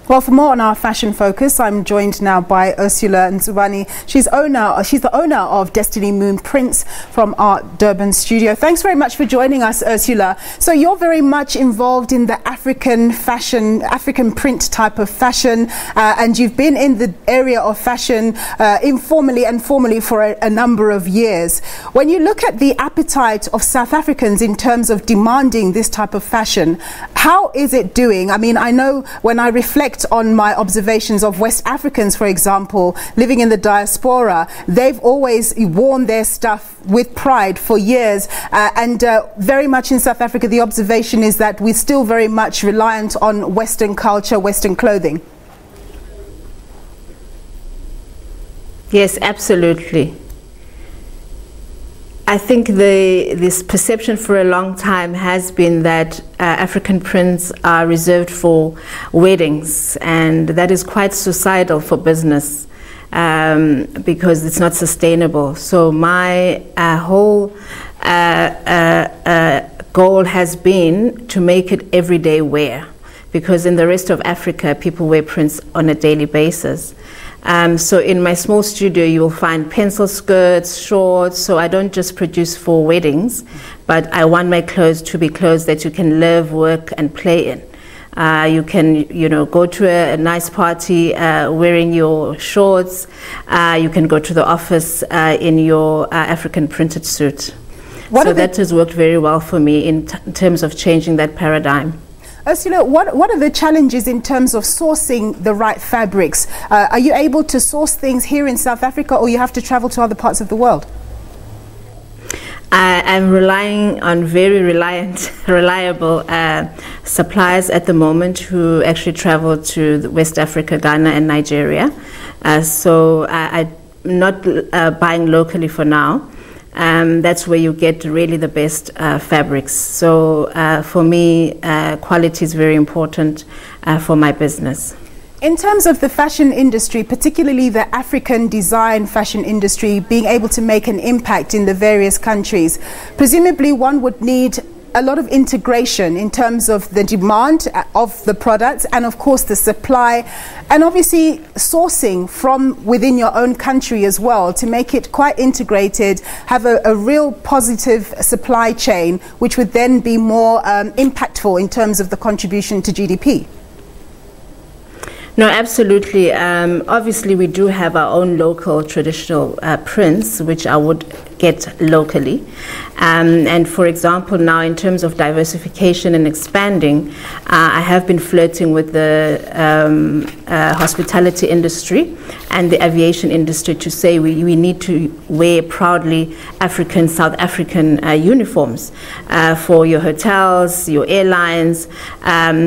Well, for more on our fashion focus, I'm joined now by Ursula Ntsubane. She's the owner of Destiny Moon Prints from our Durban studio. Thanks very much for joining us, Ursula. So you're very much involved in the African fashion, African print type of fashion, and you've been in the area of fashion informally and formally for a number of years. When you look at the appetite of South Africans in terms of demanding this type of fashion, how is it doing? I mean, I know when I reflect on my observations of West Africans, for example, living in the diaspora, they've always worn their stuff with pride for years, and very much in South Africa the observation is that we're still very much reliant on Western culture, Western clothing. Yes, absolutely. I think this perception for a long time has been that African prints are reserved for weddings, and that is quite suicidal for business because it's not sustainable. So my whole goal has been to make it everyday wear, because in the rest of Africa people wear prints on a daily basis. So in my small studio you will find pencil skirts, shorts, so I don't just produce for weddings, but I want my clothes to be clothes that you can live, work and play in. You can, go to a nice party wearing your shorts. You can go to the office in your African printed suit. So that has worked very well for me in terms of changing that paradigm. Ursula, what are the challenges in terms of sourcing the right fabrics? Are you able to source things here in South Africa, or you have to travel to other parts of the world? I'm relying on very reliable suppliers at the moment who actually travel to West Africa, Ghana and Nigeria. So I'm not buying locally for now. That's where you get really the best fabrics. So for me, quality is very important for my business. In terms of the fashion industry, particularly the African design fashion industry, being able to make an impact in the various countries, presumably one would need a lot of integration in terms of the demand of the products and of course the supply, and obviously sourcing from within your own country as well to make it quite integrated, have a real positive supply chain which would then be more impactful in terms of the contribution to GDP. No, absolutely. Obviously, we do have our own local traditional prints, which I would get locally. And for example, now in terms of diversification and expanding, I have been flirting with the hospitality industry and the aviation industry to say we need to wear proudly South African uniforms for your hotels, your airlines.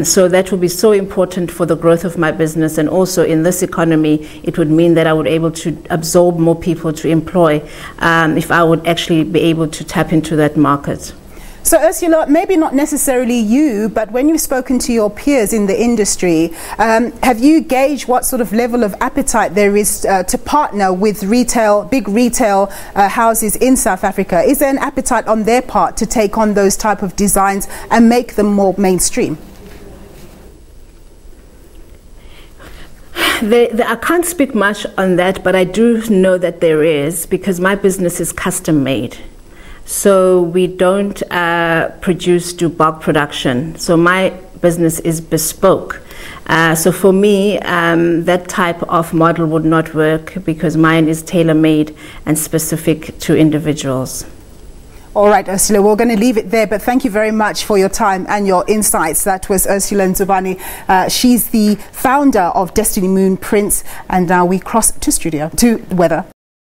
So that will be so important for the growth of my business. And also in this economy, it would mean that I would be able to absorb more people to employ if I would actually be able to tap into that market. So Ursula, maybe not necessarily you, but when you've spoken to your peers in the industry, have you gauged what sort of level of appetite there is to partner with big retail houses in South Africa? Is there an appetite on their part to take on those type of designs and make them more mainstream? I can't speak much on that, but I do know that there is, because my business is custom made. So we don't do bulk production. So my business is bespoke. So for me, that type of model would not work because mine is tailor-made and specific to individuals. All right, Ursula, we're going to leave it there, but thank you very much for your time and your insights. That was Ursula Ntsubane. She's the founder of Destiny Moon Prints, and now we cross to weather.